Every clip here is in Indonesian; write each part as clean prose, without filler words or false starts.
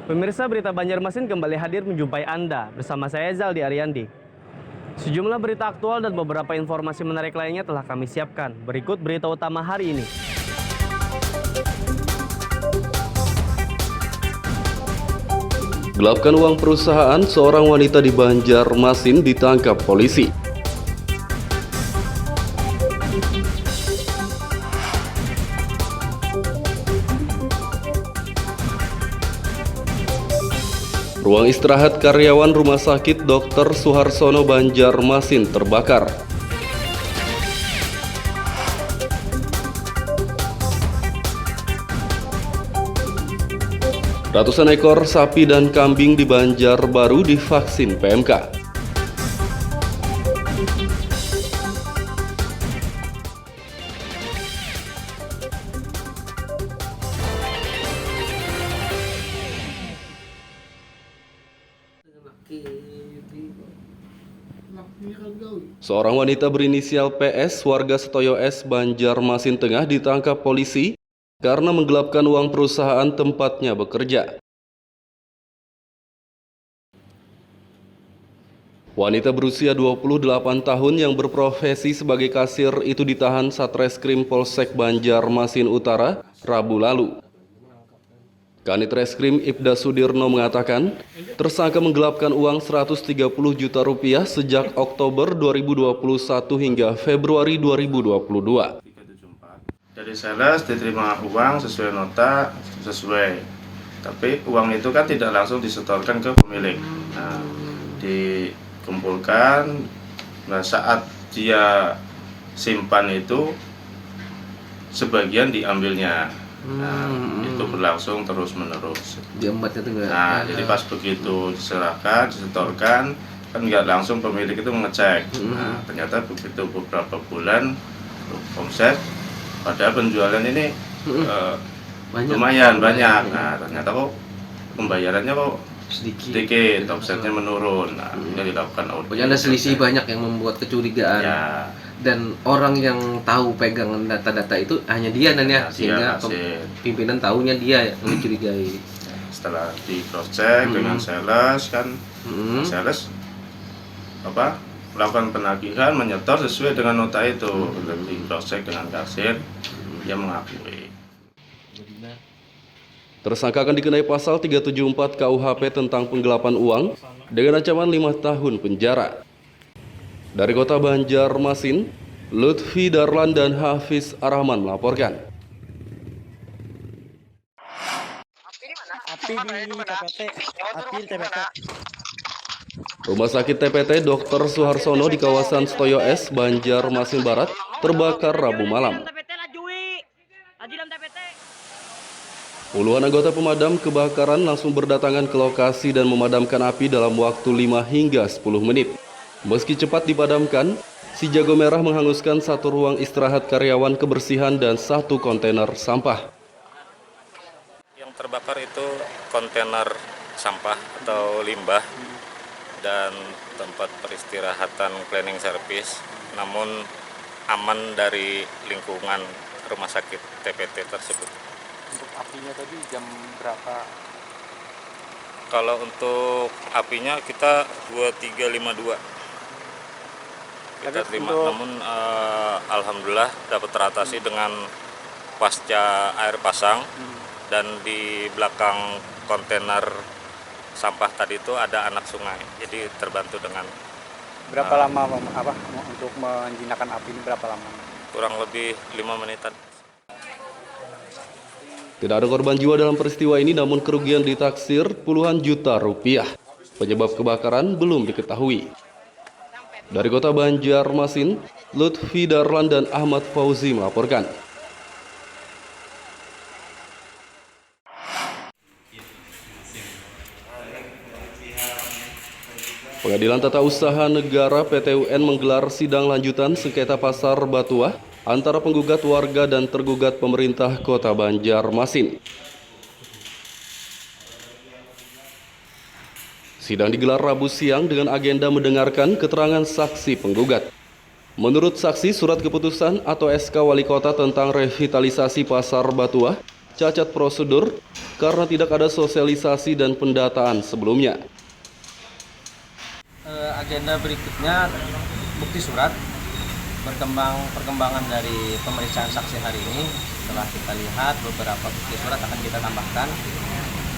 Pemirsa Berita Banjarmasin kembali hadir menjumpai Anda bersama saya Zaldi Ariandi. Sejumlah berita aktual dan beberapa informasi menarik lainnya telah kami siapkan. Berikut berita utama hari ini. Gelapkan uang perusahaan, seorang wanita di Banjarmasin ditangkap polisi. Ruang istirahat karyawan Rumah Sakit Dr. Suharsono Banjarmasin terbakar. Ratusan ekor sapi dan kambing di Banjarbaru divaksin PMK. Seorang wanita berinisial PS warga Setoyo S Banjarmasin Tengah ditangkap polisi karena menggelapkan uang perusahaan tempatnya bekerja. Wanita berusia 28 tahun yang berprofesi sebagai kasir itu ditahan Satreskrim Polsek Banjarmasin Utara Rabu lalu. Kanit Reskrim Ibda Sudirno mengatakan, tersangka menggelapkan uang 130 juta rupiah sejak Oktober 2021 hingga Februari 2022. Dari sales diterima uang sesuai nota, tapi uang itu kan tidak langsung disetorkan ke pemilik. Nah, dikumpulkan, nah saat dia simpan itu sebagian diambilnya. Nah, itu berlangsung terus menerus. Nah, jadi pas begitu diserahkan, disetorkan, kan nggak langsung pemilik itu mengecek. Nah, ternyata begitu beberapa bulan omset, pada penjualan ini lumayan banyak. Nah, ternyata kok pembayarannya kok sedikit, omsetnya menurun. Nah, ini dilakukan audit. Pokoknya ada selisih banyak yang membuat kecurigaan. Ya. Dan orang yang tahu pegangan data-data itu hanya dia dan ya, sehingga pimpinan tahunya dia yang dicurigai. Setelah di cross check dengan sales kan, sales melakukan penagihan menyetor sesuai dengan nota itu. Di cross check dengan kasir, dia mengakui. Tersangka akan dikenai pasal 374 KUHP tentang penggelapan uang dengan ancaman 5 tahun penjara. Dari kota Banjarmasin, Lutfi Darlan dan Hafiz Arahman melaporkan. Api di TPT. Rumah sakit TPT Dr. Suharsono di kawasan Setoyo S, Banjarmasin Barat terbakar Rabu malam. Puluhan anggota pemadam kebakaran langsung berdatangan ke lokasi dan memadamkan api dalam waktu 5 hingga 10 menit. Meski cepat dipadamkan, si jago merah menghanguskan satu ruang istirahat karyawan kebersihan dan satu kontainer sampah. Yang terbakar itu kontainer sampah atau limbah dan tempat peristirahatan cleaning service, namun aman dari lingkungan rumah sakit TPT tersebut. Untuk apinya tadi jam berapa? Kalau untuk apinya kita 2352. Kita terima, namun alhamdulillah dapat teratasi dengan pasca air pasang. Dan di belakang kontainer sampah tadi itu ada anak sungai, jadi terbantu dengan. Berapa lama untuk menjinakkan api ini, berapa lama? Kurang lebih 5 menitan. Tidak ada korban jiwa dalam peristiwa ini, namun kerugian ditaksir puluhan juta rupiah. Penyebab kebakaran belum diketahui. Dari kota Banjarmasin, Lutfi Darlan dan Ahmad Fauzi melaporkan. Pengadilan Tata Usaha Negara (PTUN) menggelar sidang lanjutan sengketa pasar Batuah antara penggugat warga dan tergugat pemerintah Kota Banjarmasin. Sidang digelar Rabu siang dengan agenda mendengarkan keterangan saksi penggugat. Menurut saksi, surat keputusan atau SK Wali Kota tentang revitalisasi Pasar Batuah cacat prosedur karena tidak ada sosialisasi dan pendataan sebelumnya. Agenda berikutnya bukti surat, perkembangan dari pemeriksaan saksi hari ini. Setelah kita lihat beberapa bukti surat akan kita tambahkan.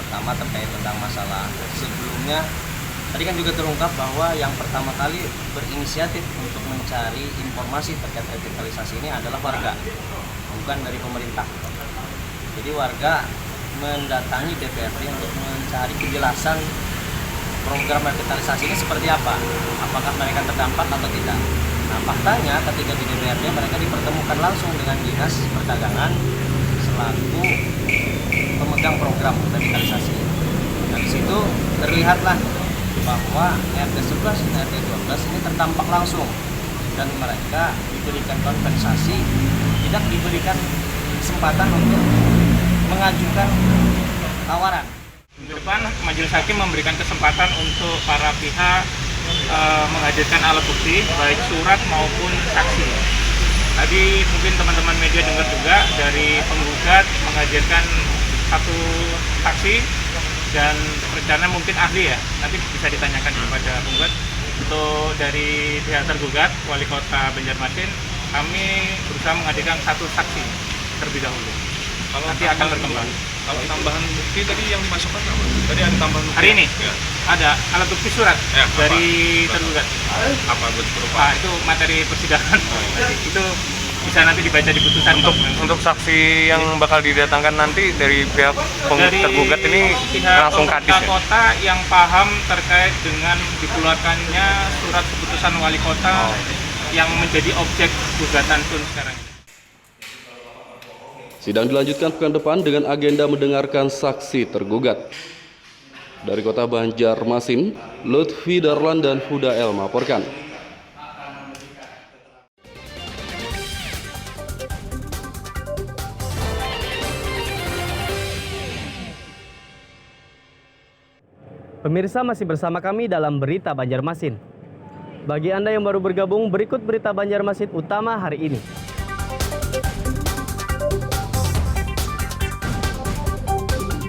Pertama terkait tentang masalah sebelumnya, tadi kan juga terungkap bahwa yang pertama kali berinisiatif untuk mencari informasi terkait revitalisasi ini adalah warga, bukan dari pemerintah. Jadi warga mendatangi DPRD untuk mencari kejelasan program revitalisasi ini seperti apa, apakah mereka terdampak atau tidak. Nah, faktanya ketika di DPRD mereka dipertemukan langsung dengan Dinas Perdagangan selaku pemegang program revitalisasi. Nah, di situ terlihatlah bahwa RT 11 dan RT 12 ini terdampak langsung dan mereka diberikan kompensasi, tidak diberikan kesempatan untuk mengajukan tawaran. Ke depan, Majelis Hakim memberikan kesempatan untuk para pihak menghadirkan alat bukti, baik surat maupun saksi. Tadi mungkin teman-teman media dengar juga dari penggugat menghadirkan satu saksi dan rencana mungkin ahli ya, nanti bisa ditanyakan kepada penggugat. Untuk dari pihak tergugat, Wali Kota Banjarmasin, kami berusaha menghadirkan satu saksi terlebih dahulu. Kalau nanti akan berkembang. Kalau tambahan bukti tadi yang dimasukkan apa? Tadi ada tambahan bukti. Hari ini ya. ada alat bukti surat dari tergugat. Apa berupa? Itu materi persidangan. Itu bisa nanti dibaca di putusan. Untuk saksi yang bakal didatangkan nanti dari pihak tergugat ini langsung kadis ya? Kota yang paham terkait dengan dikeluarkannya surat keputusan wali kota yang menjadi objek gugatan Tun sekarang. Sidang dilanjutkan pekan depan dengan agenda mendengarkan saksi tergugat. Dari Kota Banjarmasin, Lutfi Darlan dan Huda El melaporkan. Pemirsa masih bersama kami dalam Berita Banjarmasin. Bagi Anda yang baru bergabung, berikut Berita Banjarmasin utama hari ini.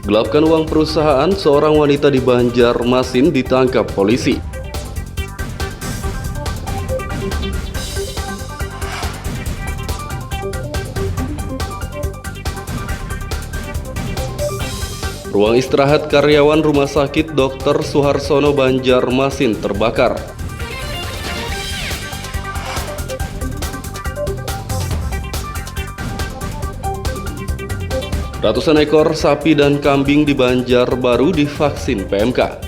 Gelapkan uang perusahaan, seorang wanita di Banjarmasin ditangkap polisi. Ruang istirahat karyawan Rumah Sakit Dr. Suharsono Banjarmasin terbakar. Ratusan ekor sapi dan kambing di Banjarbaru divaksin PMK.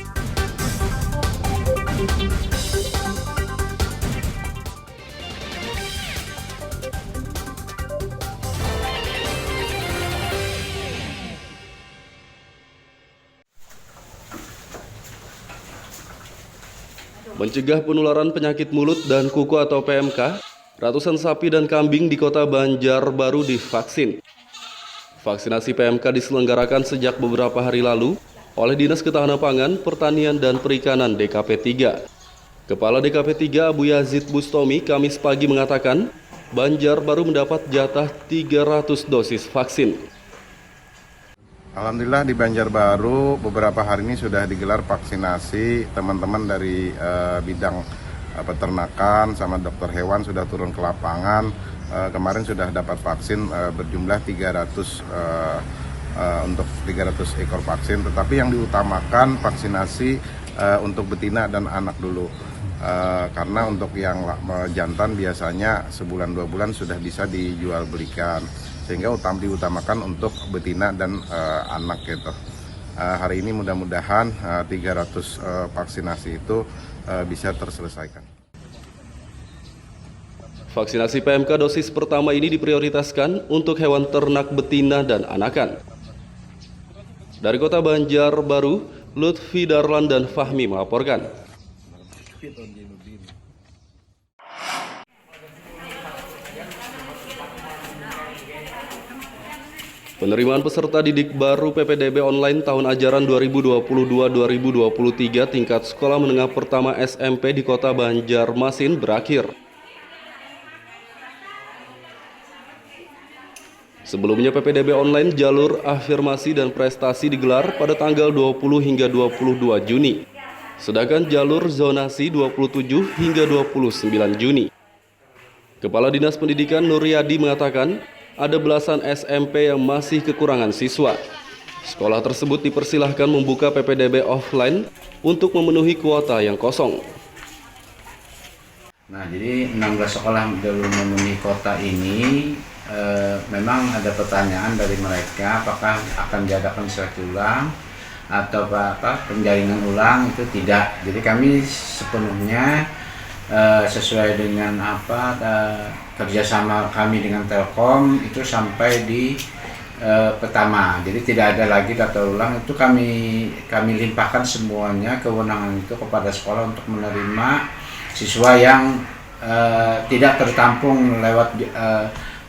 Mencegah penularan penyakit mulut dan kuku atau PMK, ratusan sapi dan kambing di Kota Banjarbaru divaksin. Vaksinasi PMK diselenggarakan sejak beberapa hari lalu oleh Dinas Ketahanan Pangan, Pertanian, dan Perikanan DKP 3. Kepala DKP 3 Abu Yazid Bustomi Kamis pagi mengatakan, Banjarbaru mendapat jatah 300 dosis vaksin. Alhamdulillah di Banjarbaru beberapa hari ini sudah digelar vaksinasi. Teman-teman dari bidang peternakan sama dokter hewan sudah turun ke lapangan. Kemarin sudah dapat vaksin berjumlah 300 untuk 300 ekor vaksin, tetapi yang diutamakan vaksinasi untuk betina dan anak dulu. Karena untuk yang jantan biasanya sebulan 2 bulan sudah bisa dijual belikan, sehingga diutamakan untuk betina dan anak gitu. Hari ini mudah-mudahan 300 vaksinasi itu bisa terselesaikan. Vaksinasi PMK dosis pertama ini diprioritaskan untuk hewan ternak betina dan anakan. Dari Kota Banjarbaru, Lutfi Darlan dan Fahmi melaporkan. Penerimaan peserta didik baru PPDB online tahun ajaran 2022-2023 tingkat sekolah menengah pertama SMP di Kota Banjarmasin berakhir. Sebelumnya PPDB online jalur afirmasi dan prestasi digelar pada tanggal 20 hingga 22 Juni. Sedangkan jalur zonasi 27 hingga 29 Juni. Kepala Dinas Pendidikan Nuryadi mengatakan ada belasan SMP yang masih kekurangan siswa. Sekolah tersebut dipersilahkan membuka PPDB offline untuk memenuhi kuota yang kosong. Nah, jadi 16 sekolah belum memenuhi kuota ini. Memang ada pertanyaan dari mereka apakah akan diadakan seleksi ulang atau penjaringan ulang, itu tidak. Jadi kami sepenuhnya sesuai dengan kerjasama kami dengan Telkom itu sampai di pertama. Jadi tidak ada lagi data ulang, itu kami limpahkan semuanya kewenangan itu kepada sekolah untuk menerima siswa yang tidak tertampung lewat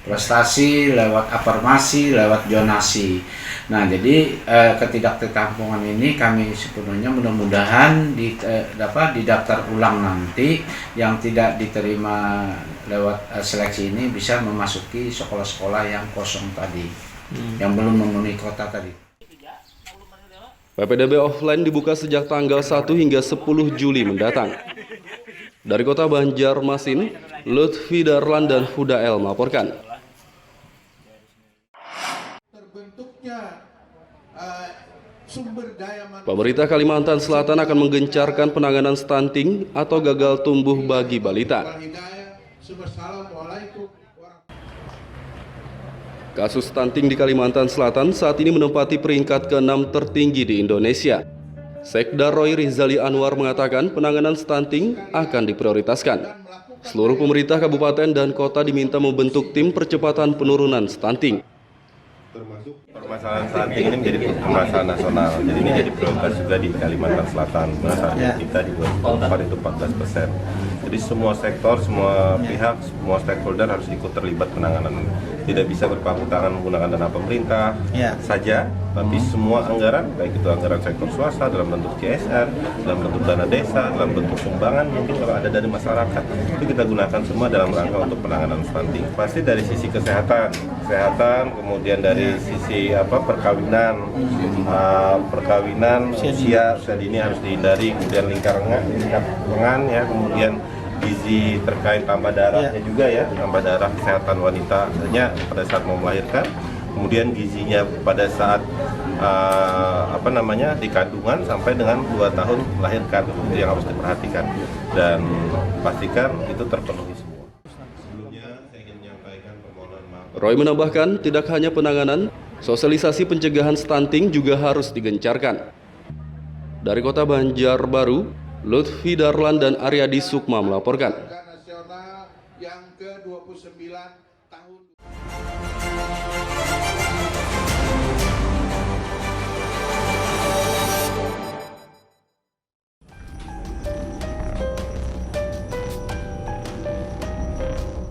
prestasi, lewat afirmasi, lewat zonasi. Nah, jadi ketidaktertampungan ini kami sepenuhnya mudah-mudahan didaftar ulang nanti, yang tidak diterima lewat seleksi ini bisa memasuki sekolah-sekolah yang kosong tadi, yang belum memenuhi kuota tadi. PPDB offline dibuka sejak tanggal 1 hingga 10 Juli mendatang. Dari Kota Banjarmasin, Lutfi Darlan dan Hudael melaporkan. Pemerintah Kalimantan Selatan akan menggencarkan penanganan stunting atau gagal tumbuh bagi balita. Kasus stunting di Kalimantan Selatan saat ini menempati peringkat ke-6 tertinggi di Indonesia. Sekda Roy Rizali Anwar mengatakan penanganan stunting akan diprioritaskan. Seluruh pemerintah kabupaten dan kota diminta membentuk tim percepatan penurunan stunting. Permasalahan stunting ini menjadi permasalahan nasional, jadi ini jadi prioritas juga di Kalimantan Selatan. Masalahnya kita di 2024 itu 14%. Jadi semua sektor, semua pihak, semua stakeholder harus ikut terlibat penanganan. Tidak bisa berpangku tangan menggunakan dana pemerintah saja, tapi semua anggaran, baik itu anggaran sektor swasta dalam bentuk CSR, dalam bentuk dana desa, dalam bentuk sumbangan, mungkin kalau ada dari masyarakat, itu kita gunakan semua dalam rangka untuk penanganan stunting. Pasti dari sisi kesehatan, kemudian dari sisi perkawinan, usia dini harus dihindari, kemudian lingkar lengan ya, kemudian gizi terkait tambah darahnya juga ya, tambah darah kesehatan wanitanya pada saat mau melahirkan, kemudian gizinya pada saat di kandungan sampai dengan 2 tahun melahirkan, itu yang harus diperhatikan dan pastikan itu terpenuhi semua. Sebelumnya saya ingin menyampaikan permohonan maaf. Roy menambahkan tidak hanya penanganan, sosialisasi pencegahan stunting juga harus digencarkan. Dari Kota Banjarbaru, Lutfi Darlan dan Aryadi Sukma melaporkan.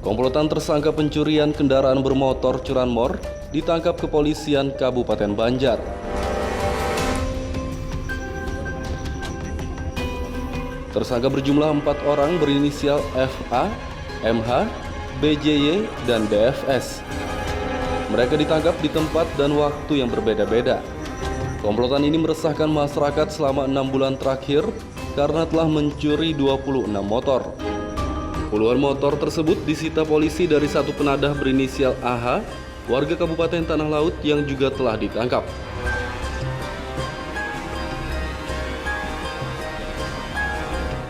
Komplotan tersangka pencurian kendaraan bermotor curanmor ditangkap kepolisian Kabupaten Banjar. Tersangka berjumlah 4 orang berinisial FA, MH, BJY, dan DFS. Mereka ditangkap di tempat dan waktu yang berbeda-beda. Komplotan ini meresahkan masyarakat selama 6 bulan terakhir karena telah mencuri 26 motor. Puluhan motor tersebut disita polisi dari satu penadah berinisial AH, warga Kabupaten Tanah Laut yang juga telah ditangkap.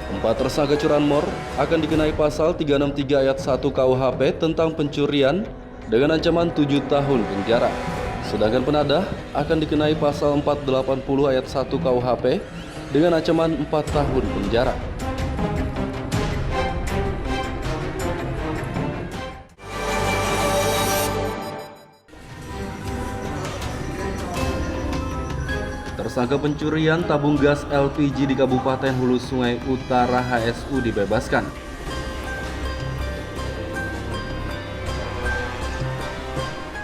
Empat tersangka curanmor akan dikenai pasal 363 ayat 1 KUHP tentang pencurian dengan ancaman 7 tahun penjara. Sedangkan penadah akan dikenai pasal 480 ayat 1 KUHP dengan ancaman 4 tahun penjara. Tersangka pencurian tabung gas LPG di Kabupaten Hulu Sungai Utara HSU dibebaskan.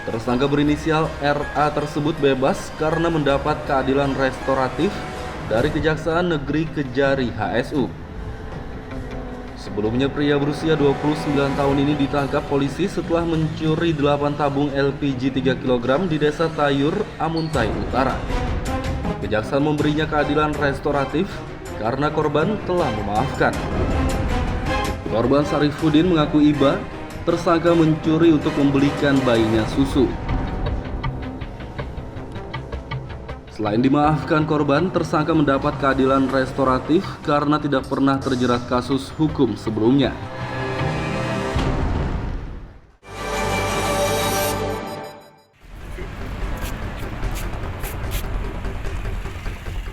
Tersangka berinisial RA tersebut bebas karena mendapat keadilan restoratif dari Kejaksaan Negeri Kejari HSU. Sebelumnya pria berusia 29 tahun ini ditangkap polisi setelah mencuri 8 tabung LPG 3 kg di Desa Tayur, Amuntai Utara. Kejaksaan memberinya keadilan restoratif karena korban telah memaafkan. Korban Sarifuddin mengaku iba tersangka mencuri untuk membelikan bayinya susu. Selain dimaafkan korban, tersangka mendapat keadilan restoratif karena tidak pernah terjerat kasus hukum sebelumnya.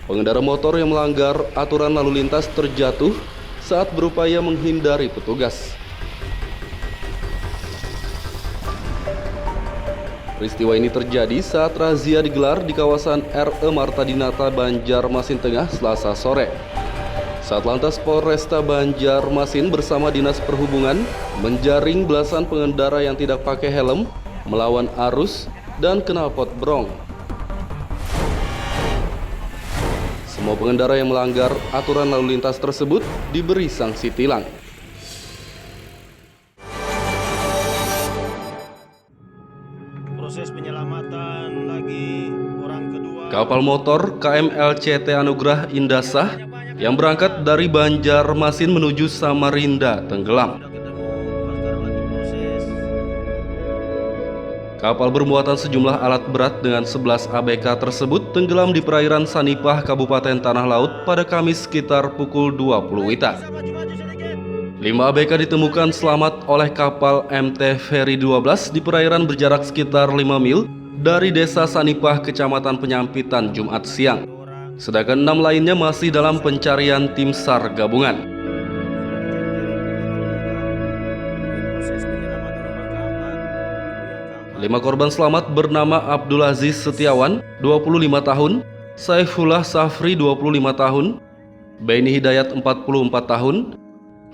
Pengendara motor yang melanggar aturan lalu lintas terjatuh saat berupaya menghindari petugas. Peristiwa ini terjadi saat razia digelar di kawasan RE Marta Dinata, Banjarmasin Tengah, Selasa sore. Saat lantas Polresta Banjarmasin bersama Dinas Perhubungan menjaring belasan pengendara yang tidak pakai helm, melawan arus, dan knalpot brong. Semua pengendara yang melanggar aturan lalu lintas tersebut diberi sanksi tilang. Proses penyelamatan lagi orang kedua. Kapal motor KM LCT Anugrah Indasah yang berangkat dari Banjarmasin menuju Samarinda tenggelam. Kapal bermuatan sejumlah alat berat dengan 11 ABK tersebut tenggelam di perairan Sanipah, Kabupaten Tanah Laut pada Kamis sekitar pukul 20 WITA. 5 ABK ditemukan selamat oleh kapal MT Ferry 12 di perairan berjarak sekitar 5 mil dari Desa Sanipah, Kecamatan Penyampitan, Jumat siang. Sedangkan 6 lainnya masih dalam pencarian tim SAR gabungan. 5 korban selamat bernama Abdul Aziz Setiawan, 25 tahun, Saifullah Safri, 25 tahun, Beni Hidayat, 44 tahun,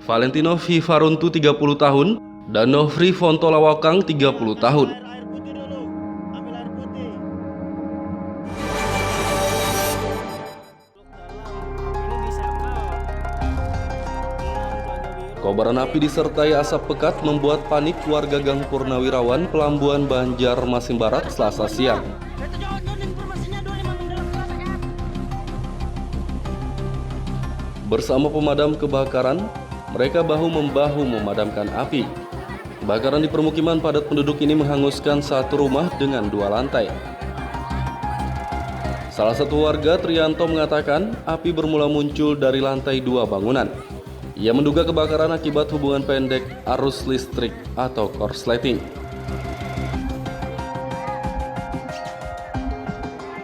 Valentino Vivaruntu, 30 tahun, dan Nofri Fonto Lawakang, 30 tahun. Kobaran api disertai asap pekat membuat panik warga Gang Purnawirawan, Pelambuan, Banjarmasin Barat, Selasa siang. Bersama pemadam kebakaran, mereka bahu-membahu memadamkan api. Kebakaran di permukiman padat penduduk ini menghanguskan satu rumah dengan 2 lantai. Salah satu warga, Trianto, mengatakan api bermula muncul dari lantai 2 bangunan. Ia menduga kebakaran akibat hubungan pendek arus listrik atau korsleting.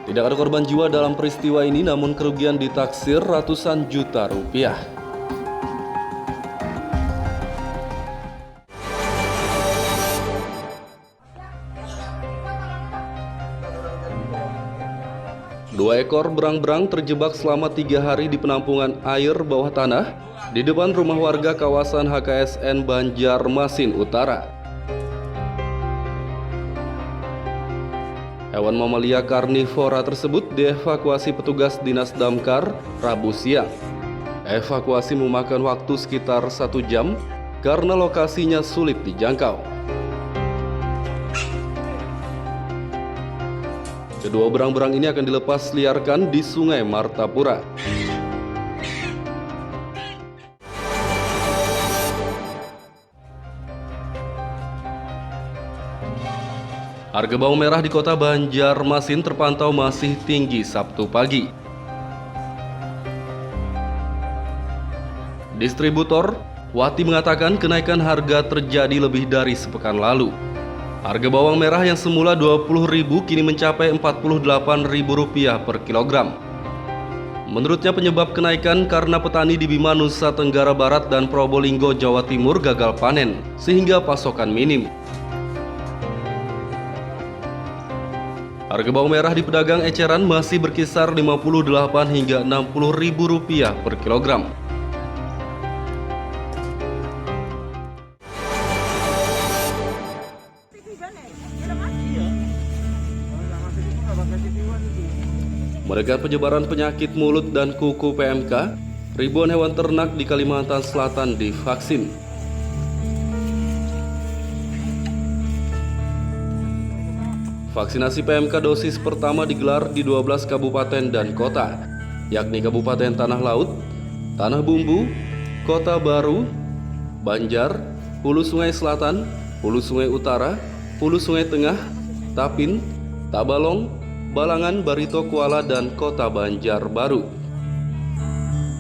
Tidak ada korban jiwa dalam peristiwa ini, namun kerugian ditaksir ratusan juta rupiah. Dua ekor berang-berang terjebak selama 3 hari di penampungan air bawah tanah di depan rumah warga kawasan HKSN Banjarmasin Utara. Hewan mamalia karnivora tersebut dievakuasi petugas Dinas Damkar Rabu siang. Evakuasi memakan waktu sekitar 1 jam karena lokasinya sulit dijangkau. Kedua berang-berang ini akan dilepas liarkan di Sungai Martapura. Harga bawang merah di kota Banjarmasin terpantau masih tinggi Sabtu pagi. Distributor Wati mengatakan kenaikan harga terjadi lebih dari sepekan lalu. Harga bawang merah yang semula Rp20.000 kini mencapai Rp48.000 per kilogram. Menurutnya penyebab kenaikan karena petani di Bima, Nusa Tenggara Barat dan Probolinggo, Jawa Timur gagal panen sehingga pasokan minim. Harga bawang merah di pedagang eceran masih berkisar Rp58 hingga Rp60.000 per kilogram. Menekan penyebaran penyakit mulut dan kuku PMK, ribuan hewan ternak di Kalimantan Selatan divaksin. Vaksinasi PMK dosis pertama digelar di 12 kabupaten dan kota, yakni Kabupaten Tanah Laut, Tanah Bumbu, Kota Baru, Banjar, Hulu Sungai Selatan, Hulu Sungai Utara, Hulu Sungai Tengah, Tapin, Tabalong, Balangan, Barito Kuala, dan Kota Banjarbaru.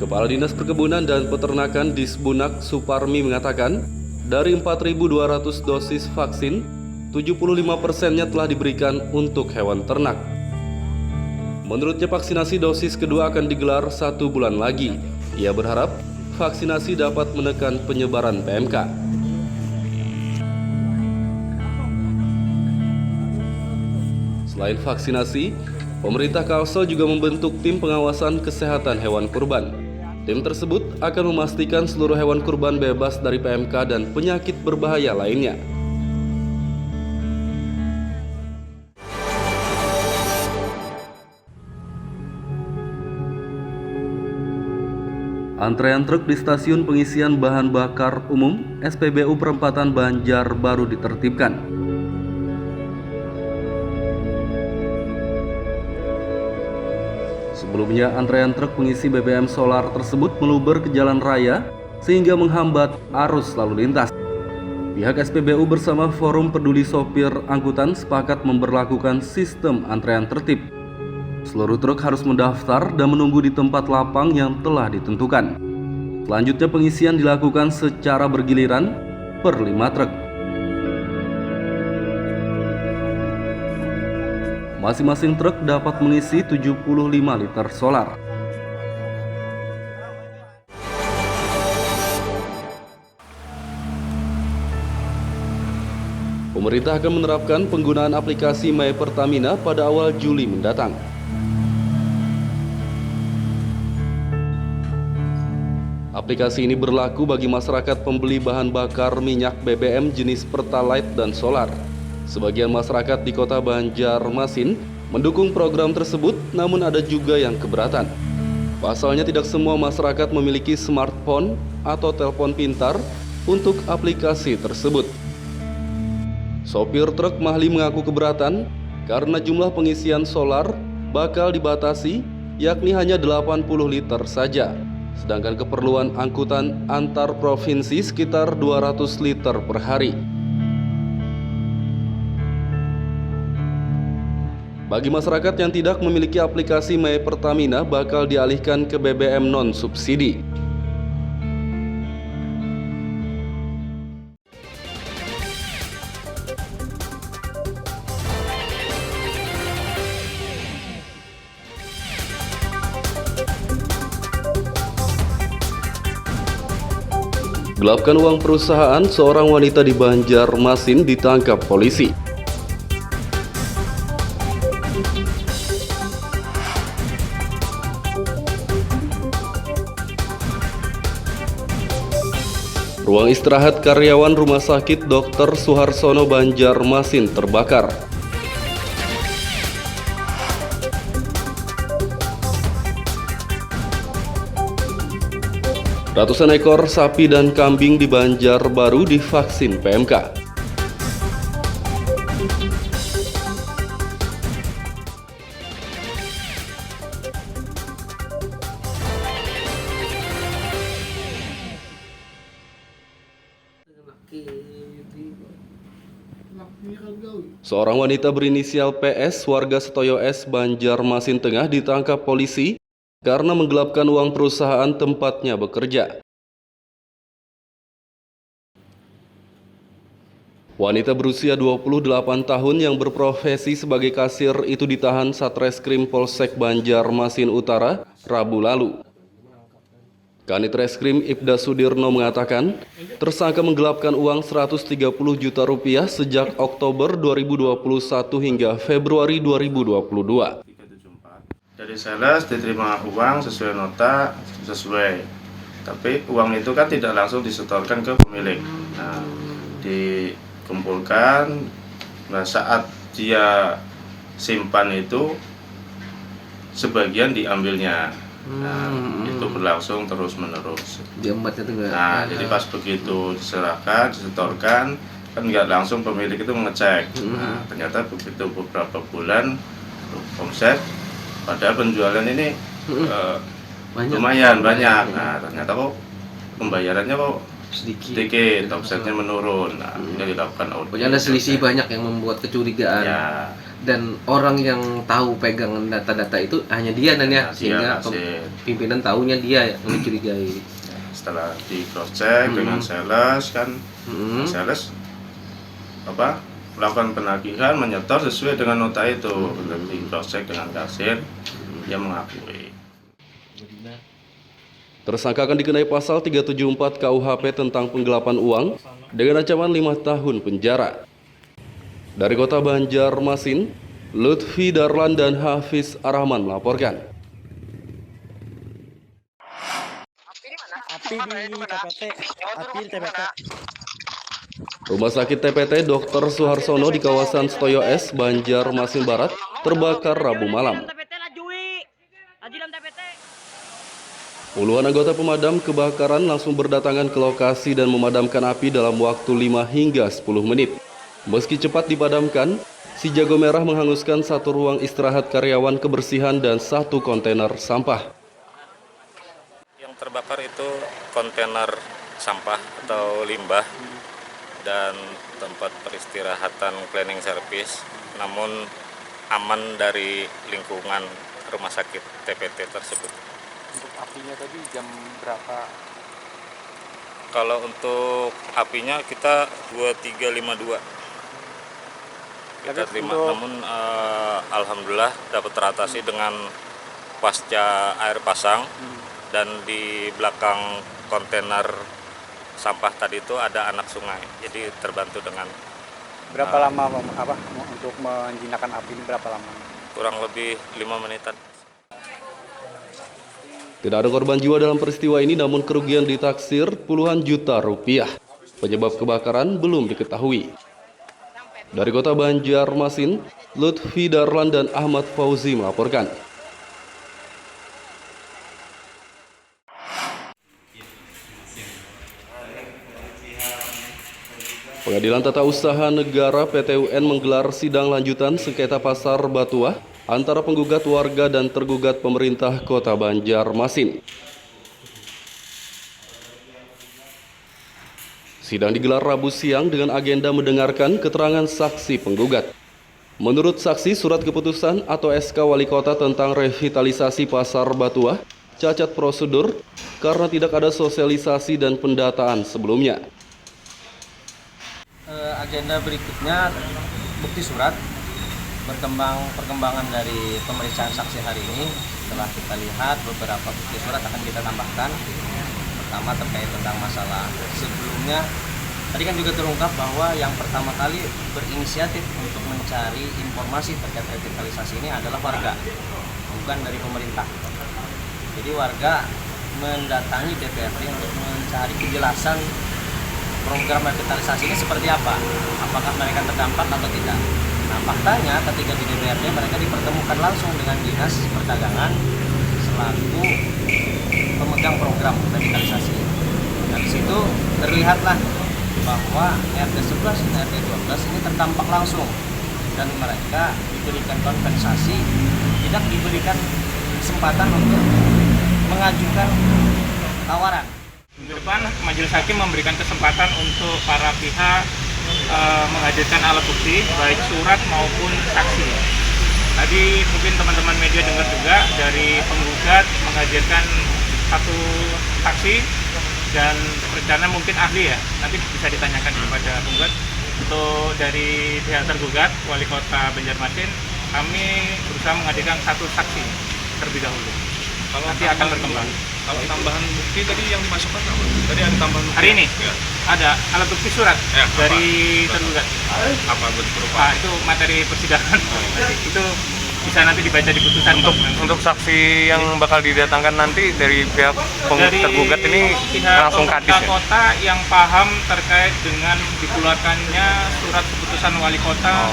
Kepala Dinas Perkebunan dan Peternakan Disbunak Suparmi mengatakan, dari 4.200 dosis vaksin, 75%-nya telah diberikan untuk hewan ternak. Menurutnya vaksinasi dosis kedua akan digelar 1 bulan lagi. Ia berharap vaksinasi dapat menekan penyebaran PMK. Selain vaksinasi, pemerintah Kalsel juga membentuk tim pengawasan kesehatan hewan kurban. Tim tersebut akan memastikan seluruh hewan kurban bebas dari PMK dan penyakit berbahaya lainnya. Antrean truk di stasiun pengisian bahan bakar umum SPBU Perempatan Banjarbaru ditertibkan. Sebelumnya, antrean truk pengisi BBM solar tersebut meluber ke jalan raya sehingga menghambat arus lalu lintas. Pihak SPBU bersama Forum Peduli Sopir Angkutan sepakat memberlakukan sistem antrean tertib. Seluruh truk harus mendaftar dan menunggu di tempat lapang yang telah ditentukan. Selanjutnya pengisian dilakukan secara bergiliran per 5 truk. Masing-masing truk dapat mengisi 75 liter solar. Pemerintah akan menerapkan penggunaan aplikasi My Pertamina pada awal Juli mendatang. Aplikasi ini berlaku bagi masyarakat pembeli bahan bakar minyak BBM jenis Pertalite dan Solar. Sebagian masyarakat di kota Banjarmasin mendukung program tersebut, namun ada juga yang keberatan. Pasalnya tidak semua masyarakat memiliki smartphone atau telepon pintar untuk aplikasi tersebut. Sopir truk Mahli mengaku keberatan karena jumlah pengisian solar bakal dibatasi, yakni hanya 80 liter saja. Sedangkan keperluan angkutan antar provinsi sekitar 200 liter per hari. Bagi masyarakat yang tidak memiliki aplikasi My Pertamina bakal dialihkan ke BBM non-subsidi. Gelapkan uang perusahaan, seorang wanita di Banjarmasin ditangkap polisi. Ruang istirahat karyawan Rumah Sakit Dr. Suharsono Banjarmasin terbakar. Ratusan ekor sapi dan kambing di Banjarbaru divaksin PMK. Seorang wanita berinisial PS warga Setoyo S Banjarmasin Tengah ditangkap polisi karena menggelapkan uang perusahaan tempatnya bekerja. Wanita berusia 28 tahun yang berprofesi sebagai kasir itu ditahan Satreskrim Polsek Banjarmasin Utara Rabu lalu. Kanit Reskrim Ibda Sudirno mengatakan, tersangka menggelapkan uang 130 juta rupiah sejak Oktober 2021 hingga Februari 2022. Dari sales diterima uang sesuai nota sesuai, tapi uang itu kan tidak langsung disetorkan ke pemilik. Nah, dikumpulkan. Nah, saat dia simpan itu sebagian diambilnya. Itu berlangsung terus menerus. Diembatnya tuh Nah, jadi pas begitu diserahkan, disetorkan, kan nggak langsung pemilik itu mengecek. Nah, ternyata begitu beberapa bulan omset, padahal penjualan ini lumayan banyak. Nah, ternyata kok pembayarannya kok sedikit, omsetnya menurun. Nah, ini dilakukan audit. Pokoknya ada selisih banyak yang membuat kecurigaan. Ya. Dan orang yang tahu pegangan data-data itu hanya dia dan ya, sehingga pimpinan tahunya dia yang dicurigai. Setelah di cross check dengan sales kan, sales melakukan penagihan, menyetor sesuai dengan nota itu. Di cross check dengan kasir, dia mengakui. Tersangka akan dikenai pasal 374 KUHP tentang penggelapan uang dengan ancaman 5 tahun penjara. Dari kota Banjarmasin, Lutfi Darlan dan Hafiz Arrahman melaporkan. Api di TPT, api di TPT. Rumah sakit TPT Dr. Suharsono di kawasan Setoyo S, Banjarmasin Barat terbakar Rabu malam. Puluhan anggota pemadam kebakaran langsung berdatangan ke lokasi dan memadamkan api dalam waktu 5 hingga 10 menit. Meski cepat dipadamkan, si jago merah menghanguskan satu ruang istirahat karyawan kebersihan dan satu kontainer sampah. Yang terbakar itu kontainer sampah atau limbah dan tempat peristirahatan cleaning service, namun aman dari lingkungan rumah sakit TPT tersebut. Untuk apinya tadi jam berapa? Kalau untuk apinya kita 2352. Kita terima, namun alhamdulillah dapat teratasi dengan pasca air pasang. Dan di belakang kontainer sampah tadi itu ada anak sungai, jadi terbantu dengan. Berapa lama untuk menjinakkan api ini berapa lama? Kurang lebih 5 menitan. Tidak ada korban jiwa dalam peristiwa ini, namun kerugian ditaksir puluhan juta rupiah. Penyebab kebakaran belum diketahui. Dari kota Banjarmasin, Lutfi Darlan dan Ahmad Fauzi melaporkan. Pengadilan Tata Usaha Negara PTUN menggelar sidang lanjutan sengketa pasar Batuah antara penggugat warga dan tergugat pemerintah Kota Banjarmasin. Sidang digelar Rabu siang dengan agenda mendengarkan keterangan saksi penggugat. Menurut saksi, surat keputusan atau SK Wali Kota tentang revitalisasi pasar Batuah cacat prosedur karena tidak ada sosialisasi dan pendataan sebelumnya. Agenda berikutnya bukti surat, perkembangan dari pemeriksaan saksi hari ini. Setelah kita lihat beberapa bukti surat akan kita tambahkan. Pertama terkait tentang masalah sebelumnya, tadi kan juga terungkap bahwa yang pertama kali berinisiatif untuk mencari informasi terkait revitalisasi ini adalah warga, bukan dari pemerintah. Jadi warga mendatangi DPRD untuk mencari kejelasan program revitalisasi ini seperti apa, apakah mereka terdampak atau tidak. Nah, faktanya ketika di DPRD mereka dipertemukan langsung dengan Dinas Perdagangan selaku pemegang program revitalisasi. Nah, di situ terlihatlah bahwa RT 11 dan RT 12 ini terdampak langsung dan mereka diberikan kompensasi, tidak diberikan kesempatan untuk mengajukan tawaran. Minggu depan Majelis Hakim memberikan kesempatan untuk para pihak menghadirkan alat bukti baik surat maupun saksi. Tadi mungkin teman-teman media dengar juga dari penggugat menghadirkan satu saksi dan rencana mungkin ahli ya, nanti bisa ditanyakan kepada penggugat. Untuk dari pihak tergugat Wali Kota Banjarmasin, kami berusaha menghadirkan satu saksi terlebih dahulu. Kalau nanti akan berkembang. Kalau tambahan bukti tadi yang dimasukkan apa? Tadi ada tambahan bukti. Hari ini ya. Ada alat bukti surat dari tergugat. Apa berupa? Itu materi persidangan. Itu bisa nanti dibaca di putusan. Untuk saksi yang bakal didatangkan nanti dari pihak tergugat ini langsung kadis ya? Kota yang paham terkait dengan dikeluarkannya surat keputusan wali kota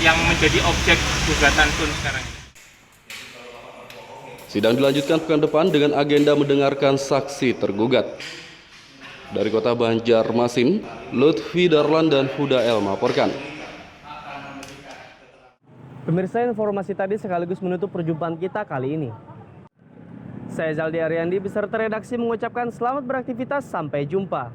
yang menjadi objek gugatan TUN sekarang ini. Sidang dilanjutkan pekan depan dengan agenda mendengarkan saksi tergugat. Dari Kota Banjarmasin, Lutfi Darlan dan Huda El melaporkan. Pemirsa, informasi tadi sekaligus menutup perjumpaan kita kali ini. Saya Zaldi Ariandi beserta redaksi mengucapkan selamat beraktivitas, sampai jumpa.